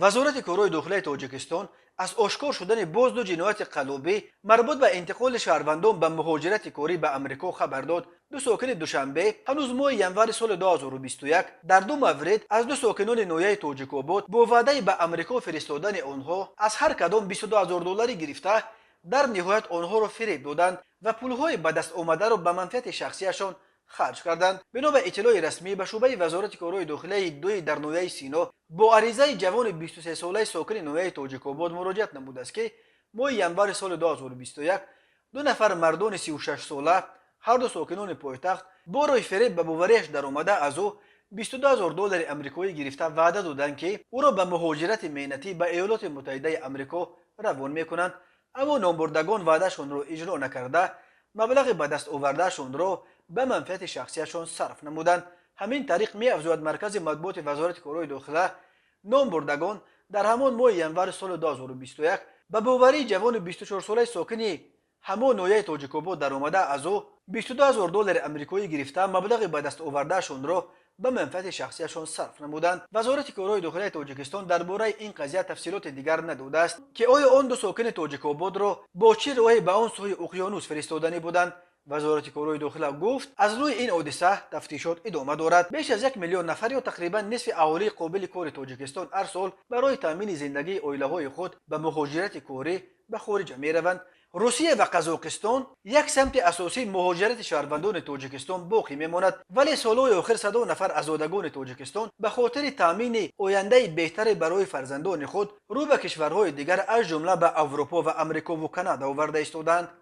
وزارت کارهای داخلی تاجیکستان از آشکار شدن باز دو جنایت قلابی مربوط به انتقال شهروندان به مهاجرت کاری به امریکا خبر داد. دو ساکن دوشنبه هنوز ماه ینور سال 2021 در دو مورد از دو ساکنان نویه تاجیک‌آباد با وعده به امریکا فرستادن آنها از هر کدام 22000 دلاری گرفته در نهایت آنها را فریب دادند و پولهای به دست آمده را به منفعت شخصیشان خرج کردند. بنا به اطلاع رسمی به شعبه وزارت کارهای داخلی دوی در نویه سینا با عریضه جوان 23 ساله ساکن نویه تاجیک‌آباد مراجعت نموده است که ماه ینور سال 2021 دو نفر مردان 36 ساله هر دو ساکنان پایتخت با راه فریب به باوریش در آمده از او 22000 دلار امریکایی گرفته وعده دادند که او را به مهاجرت مهنتی به ایالات متحده آمریکا روان میکنند، اما نامبردگان وعدهشان را اجرا نکرده مبلغ به دست آوردهشان را به منفعت شخصیشان صرف نمودند. همین طریق می افزاید مرکز مطبوعات وزارت کارهای داخلی نامبردگان در همان ماه ینور سال 2021 به باوری جوان 24 ساله ساکن همان نویه تاجیک‌آباد در آمده از او 22000 دلار امریکایی گرفته مبلغ به دست آوردهشان را به منفعت شخصیشان صرف نمودند. وزارت کارهای داخلی تاجیکستان درباره این قضیه تفصیلات دیگر نداده است که آیا آن دو ساکن تاجیک‌آباد را با چه راهی به آن سوی اقیانوس فرستادنی بودند. وزارت کارهای داخلی گفت از روی این حادثه تفتیشات ادامه دارد. بیش از 1 میلیون نفر یا تقریبا نصف اهالی قابل کار تاجیکستان هر سال برای تامین زندگی عائله‌های خود به مهاجرت کاری به خارج می‌روند. روسیه و قزاقستان یک سمت اساسی مهاجرت شهروندان تاجیکستان باقی میماند، ولی سالهای آخر صدها نفر از زادگان تاجیکستان به خاطر تامین آینده بهتر برای فرزندان خود رو به کشورهای دیگر از جمله به اروپا و امریکا و کانادا آورده ایستادند.